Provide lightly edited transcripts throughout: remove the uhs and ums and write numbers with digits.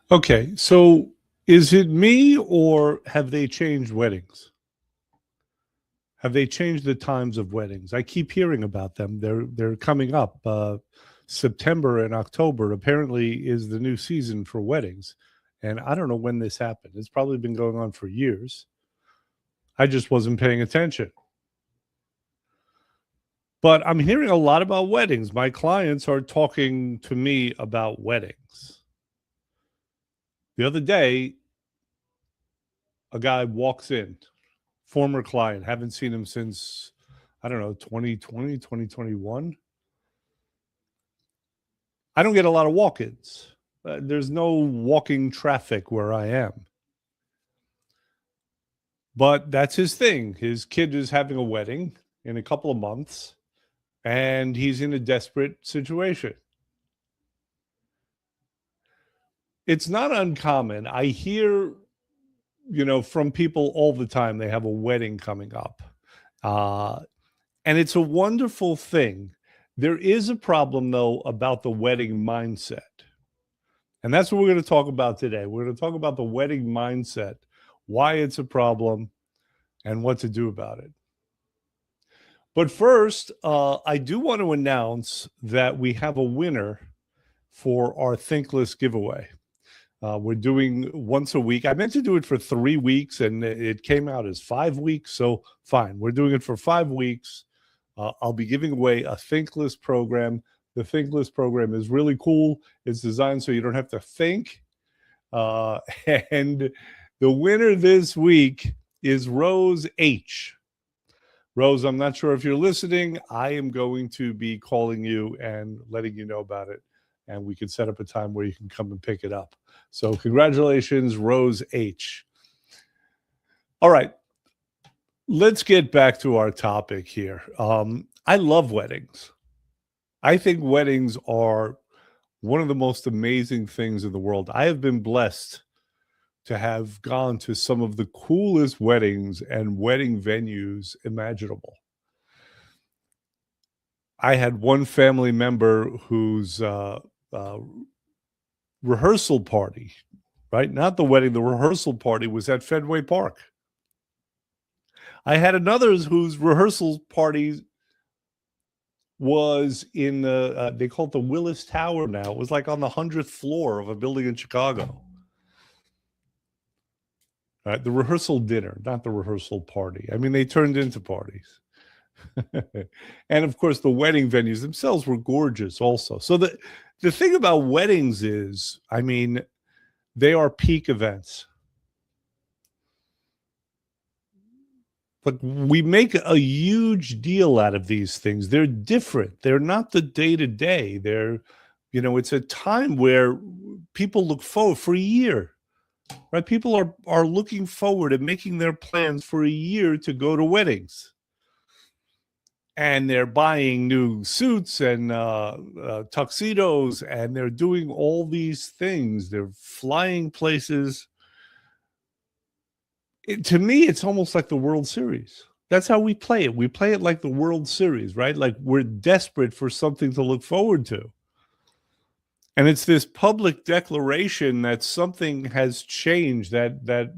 Okay, so is it me or have they changed weddings? Have they changed the times of weddings? I keep hearing about them. They're coming up. September and October apparently is the new season for weddings, and I don't know when this happened. It's probably been going on for years. I just wasn't paying attention. But I'm hearing a lot about weddings. My clients are talking to me about weddings. The other day, a guy walks in, former client, haven't seen him since, I don't know, 2020, 2021. I don't get a lot of walk-ins. There's no walking traffic where I am. But that's his thing. His kid is having a wedding in a couple of months, and he's in a desperate situation. It's not uncommon. I hear, from people all the time they have a wedding coming up. Uh, and it's a wonderful thing. There is a problem, though, about the wedding mindset. And that's what we're going to talk about today. We're going to talk about the wedding mindset, why it's a problem, and what to do about it. But first, I do want to announce that we have a winner for our Thinkless giveaway. We're doing once a week. I meant to do it for 3 weeks, and it came out as 5 weeks. So fine, we're doing it for 5 weeks. I'll be giving away a Thinkless program. The Thinkless program is really cool. It's designed so you don't have to think. Uh, and the winner this week is Rose H. Rose, I'm not sure if you're listening. I am going to be calling you and letting you know about it. And we can set up a time where you can come and pick it up. So congratulations, Rose H. All right. Let's get back to our topic here. I love weddings. I think weddings are one of the most amazing things in the world. I have been blessed to have gone to some of the coolest weddings and wedding venues imaginable. I had one family member whose rehearsal party, right? Not the wedding, the rehearsal party was at Fenway Park. I had another whose rehearsal party was in they call it the Willis Tower now. It was like on the 100th floor of a building in Chicago. The rehearsal dinner, not the rehearsal party. I mean, they turned into parties. And of course, the wedding venues themselves were gorgeous also. So the thing about weddings is, I mean, they are peak events. But we make a huge deal out of these things. They're different. They're not the day to day. It's a time where people look forward for a year, right? People are looking forward and making their plans for a year to go to weddings. And they're buying new suits and tuxedos, and they're doing all these things. They're flying places. To me, it's almost like the World Series. That's how we play it. We play it like the World Series, right? Like we're desperate for something to look forward to. And it's this public declaration that something has changed, that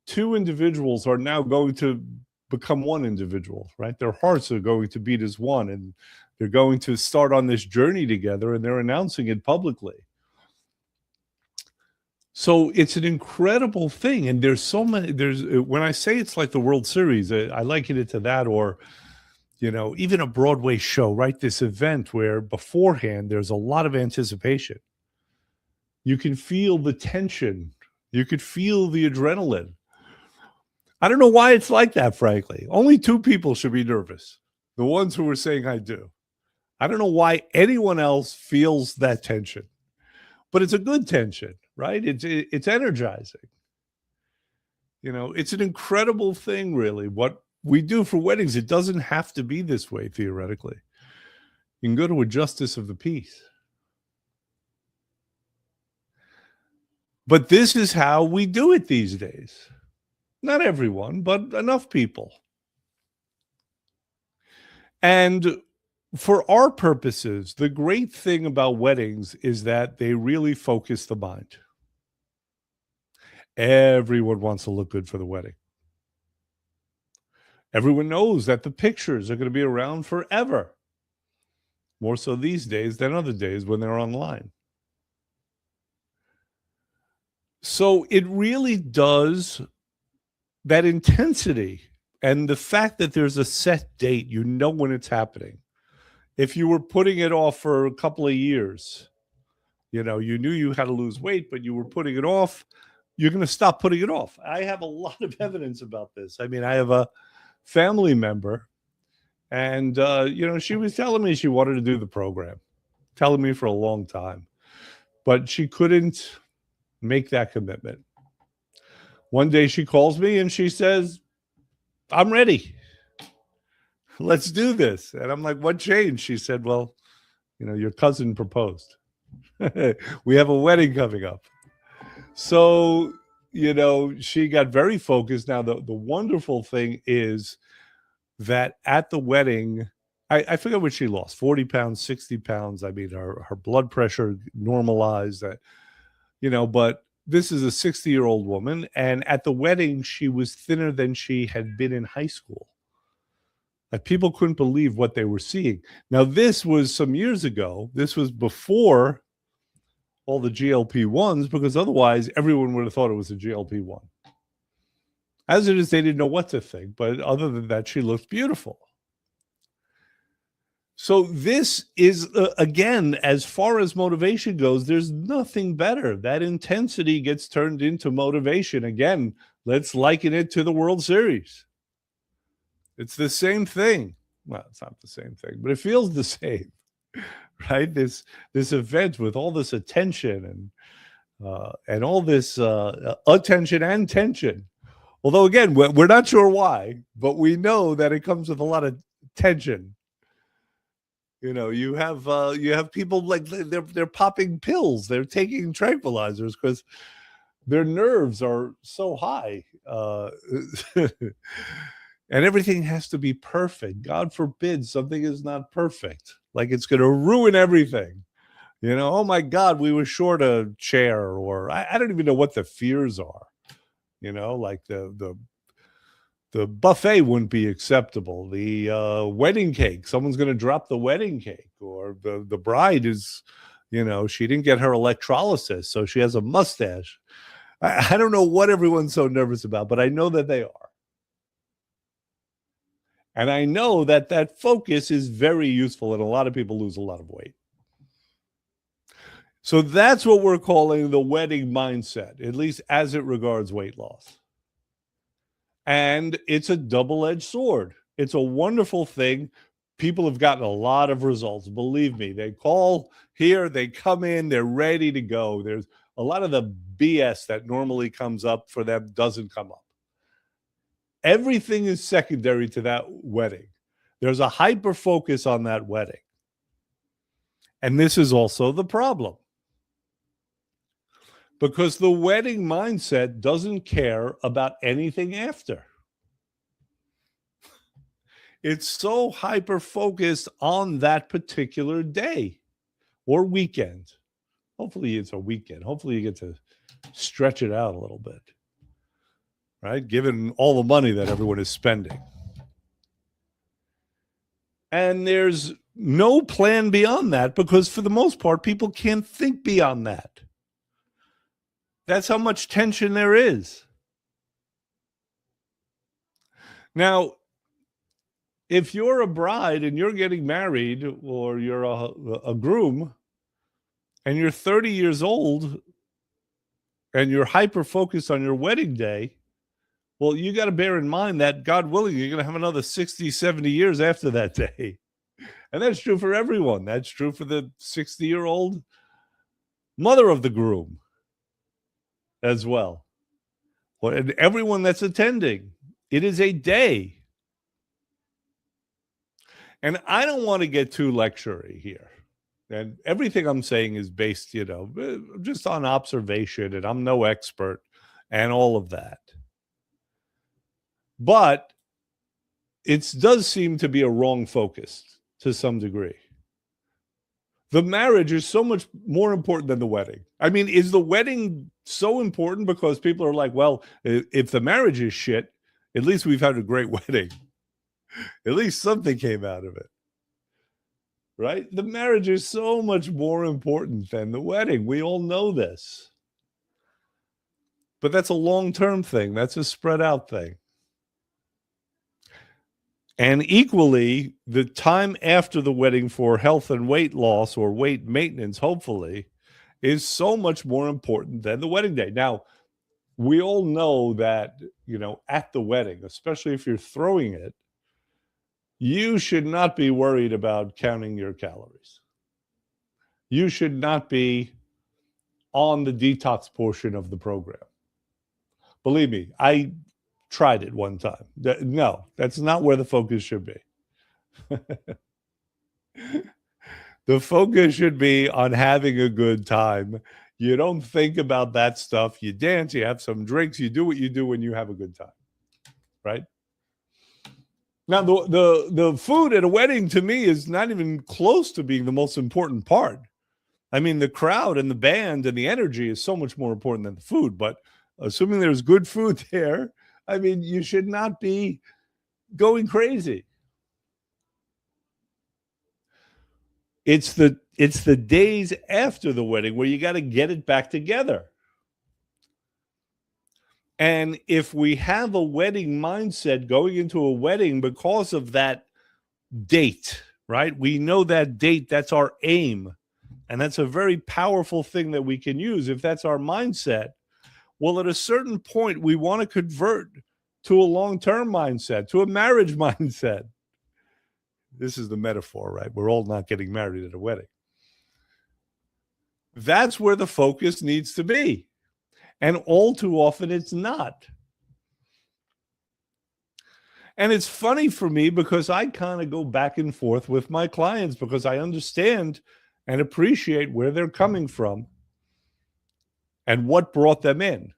two individuals are now going to become one individual, right? Their hearts are going to beat as one, and they're going to start on this journey together, and they're announcing it publicly. So it's an incredible thing. And there's so many, when I say it's like the World Series, I liken it to that, or, even a Broadway show, right? This event where beforehand there's a lot of anticipation. You can feel the tension. You could feel the adrenaline. I don't know why it's like that, frankly. Only two people should be nervous. The ones who are saying I do. I don't know why anyone else feels that tension. But it's a good tension, right? It's energizing. It's an incredible thing, really. What we do for weddings, it doesn't have to be this way, theoretically. You can go to a justice of the peace. But this is how we do it these days. Not everyone, but enough people. And for our purposes, the great thing about weddings is that they really focus the mind. Everyone wants to look good for the wedding. Everyone knows that the pictures are going to be around forever. More so these days than other days when they're online. So it really does, that intensity and the fact that there's a set date, you know when it's happening. If you were putting it off for a couple of years, you know, you knew you had to lose weight, but you were putting it off, you're going to stop putting it off. I have a lot of evidence about this. I mean, I have a family member, and, you know, she was telling me she wanted to do the program, telling me for a long time, but she couldn't make that commitment. One day she calls me and she says, I'm ready. Let's do this. And I'm like, what changed? She said, well, you know, your cousin proposed. We have a wedding coming up. So, you know, she got very focused. Now, the wonderful thing is that at the wedding, I forget what she lost, 40 pounds, 60 pounds. I mean, her blood pressure normalized, you know, but this is a 60-year-old woman. And at the wedding, she was thinner than she had been in high school. Like, people couldn't believe what they were seeing. Now, this was some years ago. This was before all the GLP-1s, because otherwise everyone would have thought it was a GLP-1. As it is, they didn't know what to think. But other than that, she looked beautiful. So this is, again, as far as motivation goes, there's nothing better. That intensity gets turned into motivation. Again, let's liken it to the World Series. It's the same thing. Well, it's not the same thing, but it feels the same, right? This event with all this attention and all this attention and tension. Although, again, we're not sure why, but we know that it comes with a lot of tension. You know, you have people like they're popping pills, they're taking tranquilizers because their nerves are so high, and everything has to be perfect. God forbid something is not perfect, like it's going to ruin everything. You know, oh my God, we were short a chair, or I don't even know what the fears are. You know, like the buffet wouldn't be acceptable. The wedding cake, someone's going to drop the wedding cake, or the bride is, you know, she didn't get her electrolysis, so she has a mustache. I don't know what everyone's so nervous about, but I know that they are. And I know that that focus is very useful, and a lot of people lose a lot of weight. So that's what we're calling the wedding mindset, at least as it regards weight loss. And it's a double-edged sword. It's a wonderful thing. People have gotten a lot of results. Believe me, they call here, they come in, they're ready to go. There's a lot of the BS that normally comes up for them doesn't come up. Everything is secondary to that wedding. There's a hyper focus on that wedding. And this is also the problem, because the wedding mindset doesn't care about anything after. It's so hyper focused on that particular day or weekend. Hopefully it's a weekend. Hopefully you get to stretch it out a little bit, right? Given all the money that everyone is spending. And there's no plan beyond that, because for the most part, people can't think beyond that. That's how much tension there is. Now, if you're a bride and you're getting married, or you're a groom and you're 30 years old and you're hyper focused on your wedding day, well, you got to bear in mind that, God willing, you're going to have another 60, 70 years after that day. And that's true for everyone. That's true for the 60-year-old mother of the groom as well. And everyone that's attending. It is a day. And I don't want to get too lectury here. And everything I'm saying is based, you know, just on observation, and I'm no expert and all of that. But it does seem to be a wrong focus to some degree. The marriage is so much more important than the wedding. I mean, is the wedding so important because people are like, well, if the marriage is shit, at least we've had a great wedding. At least something came out of it, right? The marriage is so much more important than the wedding. We all know this. But that's a long-term thing. That's a spread out thing. And equally, the time after the wedding for health and weight loss or weight maintenance, hopefully, is so much more important than the wedding day. Now, we all know that, at the wedding, especially if you're throwing it, you should not be worried about counting your calories. You should not be on the detox portion of the program. Believe me, I tried it one time. No, that's not where the focus should be. The focus should be on having a good time. You don't think about that stuff. You dance, you have some drinks, you do what you do when you have a good time, right? Now, the food at a wedding to me is not even close to being the most important part. I mean, the crowd and the band and the energy is so much more important than the food. But assuming there's good food there, I mean, you should not be going crazy. It's the days after the wedding where you got to get it back together. And if we have a wedding mindset going into a wedding because of that date, right? We know that date, that's our aim. And that's a very powerful thing that we can use if that's our mindset. Well, at a certain point, we want to convert to a long-term mindset, to a marriage mindset. This is the metaphor, right? We're all not getting married at a wedding. That's where the focus needs to be. And all too often, it's not. And it's funny for me because I kind of go back and forth with my clients because I understand and appreciate where they're coming from and what brought them in.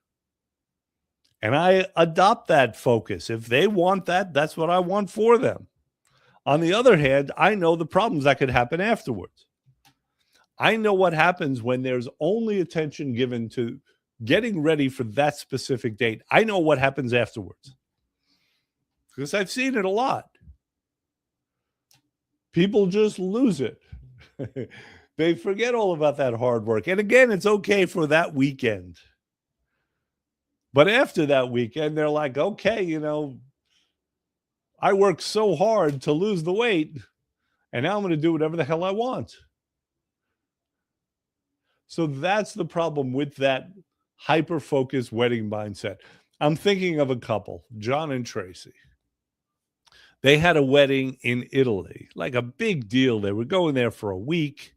And I adopt that focus. If they want that, that's what I want for them. On the other hand, I know the problems that could happen afterwards. I know what happens when there's only attention given to getting ready for that specific date. I know what happens afterwards because I've seen it a lot. People just lose it. They forget all about that hard work. And again, it's okay for that weekend. But after that weekend, they're like, okay, I worked so hard to lose the weight, and now I'm going to do whatever the hell I want. So that's the problem with that hyper-focused wedding mindset. I'm thinking of a couple, John and Tracy. They had a wedding in Italy, like a big deal. They were going there for a week,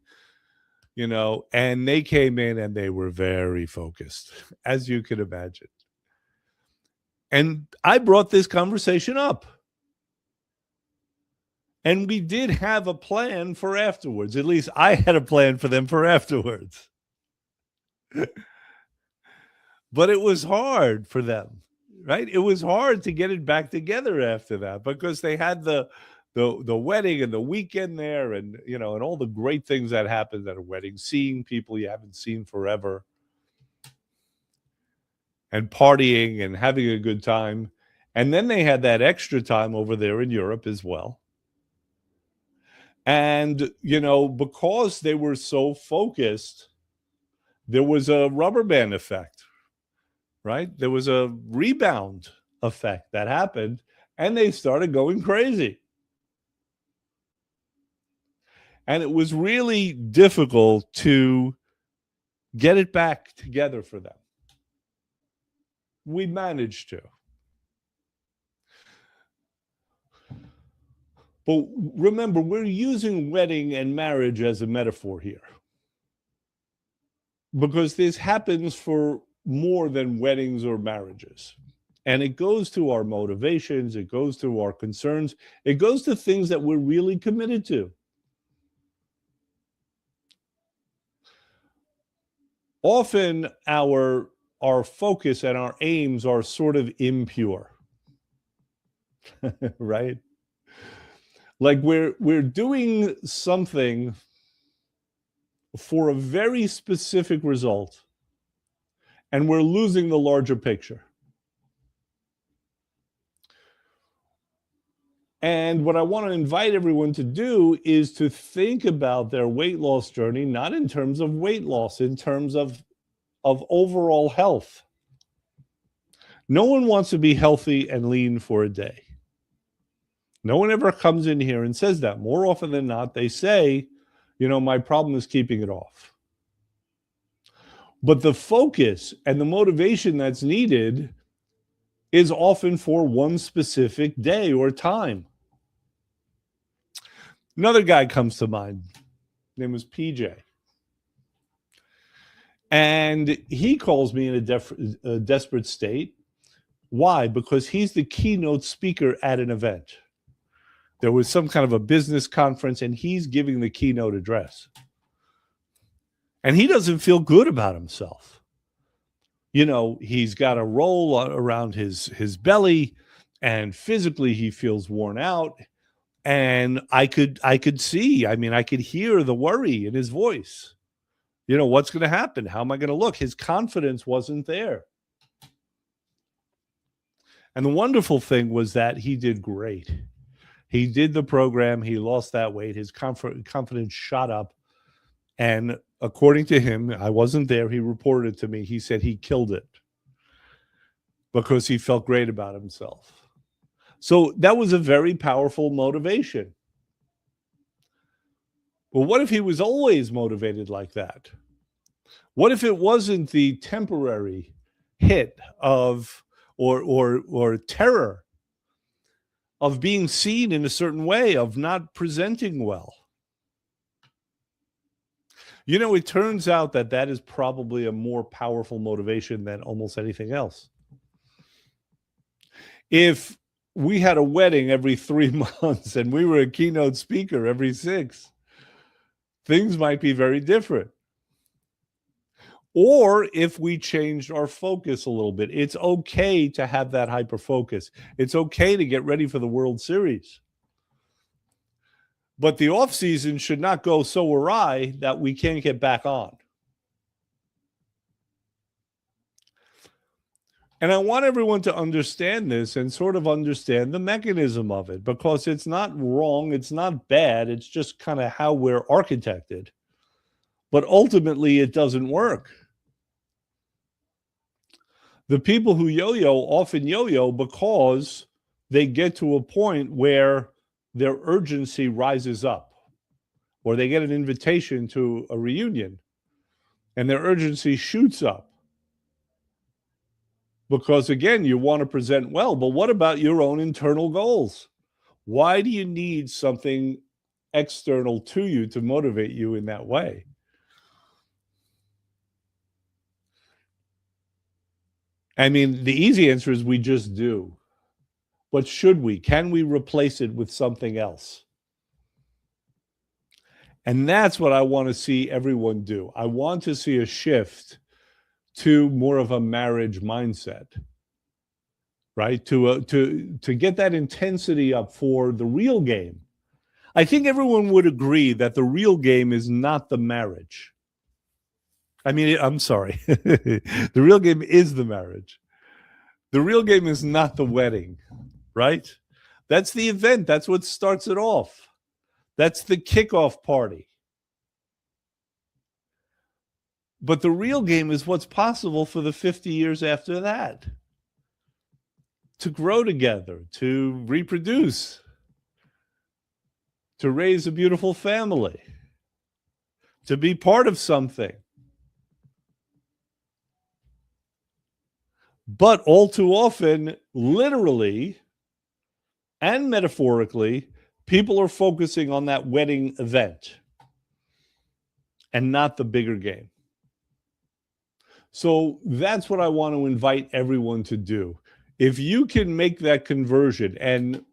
and they came in and they were very focused, as you can imagine. And I brought this conversation up. And we did have a plan for afterwards. At least I had a plan for them for afterwards. But it was hard for them, right? It was hard to get it back together after that because they had the wedding and the weekend there and, and all the great things that happened at a wedding, seeing people you haven't seen forever and partying and having a good time. And then they had that extra time over there in Europe as well. And, because they were so focused, there was a rubber band effect, right? There was a rebound effect that happened, and they started going crazy. And it was really difficult to get it back together for them. We managed to. But remember, we're using wedding and marriage as a metaphor here. Because this happens for more than weddings or marriages. And it goes to our motivations, it goes to our concerns, it goes to things that we're really committed to. Often our focus and our aims are sort of impure. Right? Like we're doing something for a very specific result, and we're losing the larger picture. And what I want to invite everyone to do is to think about their weight loss journey, not in terms of weight loss, in terms of overall health. No one wants to be healthy and lean for a day. No one ever comes in here and says that. More often than not, they say, my problem is keeping it off. But the focus and the motivation that's needed is often for one specific day or time. Another guy comes to mind. His name was PJ. And he calls me in a desperate state. Why? Because he's the keynote speaker at an event. There was some kind of a business conference, and he's giving the keynote address. And he doesn't feel good about himself. He's got a roll around his belly, and physically he feels worn out. And I could see, I could hear the worry in his voice. What's going to happen? How am I going to look? His confidence wasn't there. And the wonderful thing was that he did great. He did the program. He lost that weight. His confidence shot up. And according to him, I wasn't there. He reported it to me. He said he killed it because he felt great about himself. So that was a very powerful motivation. Well, what if he was always motivated like that? What if it wasn't the temporary hit of or terror of being seen in a certain way, of not presenting well? It turns out that is probably a more powerful motivation than almost anything else. If we had a wedding every 3 months and we were a keynote speaker every 6, things might be very different. Or if we changed our focus a little bit. It's okay to have that hyper focus. It's okay to get ready for the World Series. But the off season should not go so awry that we can't get back on. And I want everyone to understand this and sort of understand the mechanism of it, because it's not wrong, it's not bad, it's just kind of how we're architected. But ultimately, it doesn't work. The people who yo-yo often yo-yo because they get to a point where their urgency rises up, or they get an invitation to a reunion and their urgency shoots up. Because again, you want to present well, but what about your own internal goals? Why do you need something external to you to motivate you in that way? The easy answer is we just do. But should we? Can we replace it with something else? And that's what I want to see everyone do. I want to see a shift to more of a marriage mindset, right? To get that intensity up for the real game. I think everyone would agree that the real game is not the marriage. I'm sorry. The real game is the marriage. The real game is not the wedding, right? That's the event. That's what starts it off. That's the kickoff party. But the real game is what's possible for the 50 years after that. To grow together, to reproduce, to raise a beautiful family, to be part of something. But all too often, literally and metaphorically, people are focusing on that wedding event and not the bigger game. So that's what I want to invite everyone to do. If you can make that conversion and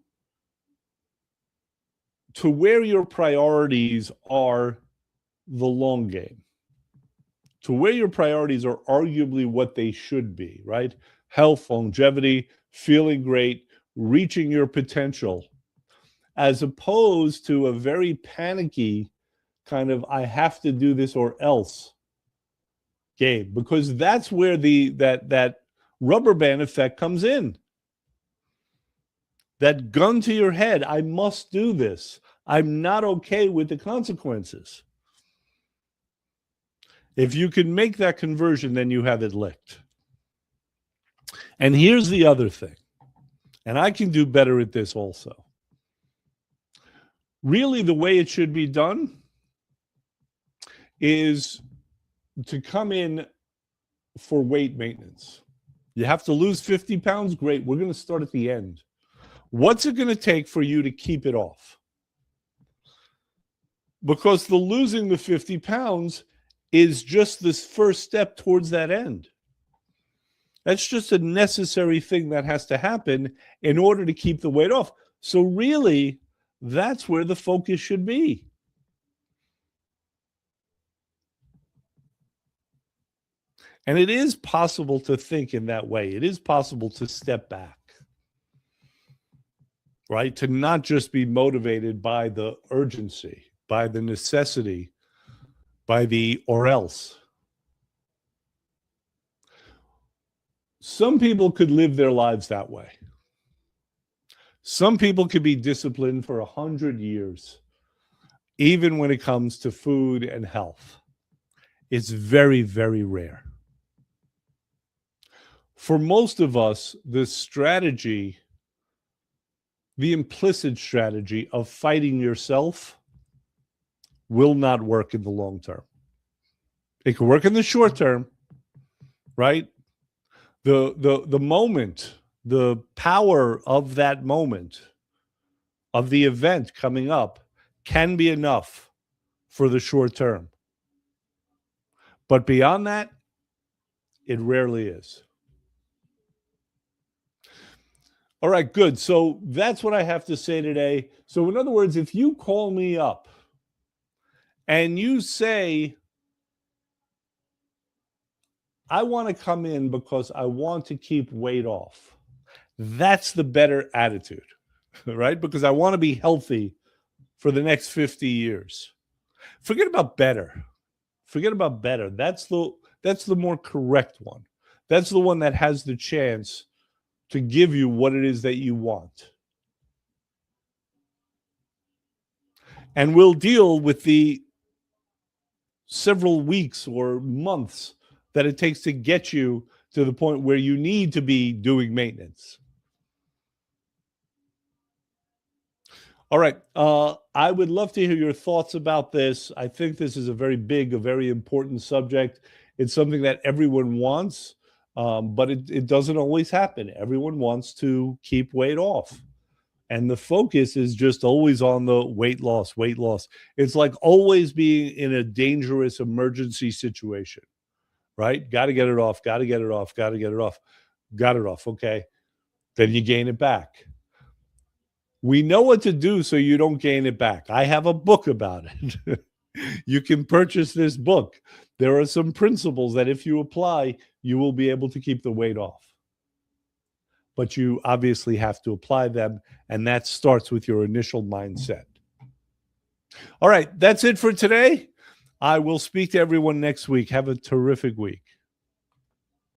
to where your priorities are the long game, to where your priorities are arguably what they should be, right? Health, longevity, feeling great, reaching your potential, as opposed to a very panicky kind of I have to do this or else game, because that's where that rubber band effect comes in. That gun to your head, I must do this. I'm not okay with the consequences. If you can make that conversion, then you have it licked. And here's the other thing, and I can do better at this also. Really, the way it should be done is to come in for weight maintenance. You have to lose 50 pounds? Great. We're going to start at the end. What's it going to take for you to keep it off? Because the losing the 50 pounds is just this first step towards that end. That's just a necessary thing that has to happen in order to keep the weight off. So really, that's where the focus should be. And it is possible to think in that way. It is possible to step back, right? To not just be motivated by the urgency, by the necessity, by the or else. Some people could live their lives that way. Some people could be disciplined for 100 years, even when it comes to food and health. It's very, very rare. For most of us, the strategy, the implicit strategy of fighting yourself will not work in the long term. It can work in the short term, right? The moment, the power of that moment, of the event coming up, can be enough for the short term. But beyond that, it rarely is. All right, good. So that's what I have to say today. So in other words, if you call me up and you say, I want to come in because I want to keep weight off, that's the better attitude, right? Because I want to be healthy for the next 50 years. Forget about better. Forget about better. That's the more correct one. That's the one that has the chance to give you what it is that you want. And we'll deal with the several weeks or months that it takes to get you to the point where you need to be doing maintenance. All right. I would love to hear your thoughts about this. I think this is a very big, a very important subject. It's something that everyone wants, but it doesn't always happen. Everyone wants to keep weight off. And the focus is just always on the weight loss, weight loss. It's like always being in a dangerous emergency situation, right? Got to get it off, got to get it off, got to get it off. Got it off. Okay. Then you gain it back. We know what to do so you don't gain it back. I have a book about it. You can purchase this book. There are some principles that if you apply, you will be able to keep the weight off. But you obviously have to apply them, and that starts with your initial mindset. All right, that's it for today. I will speak to everyone next week. Have a terrific week.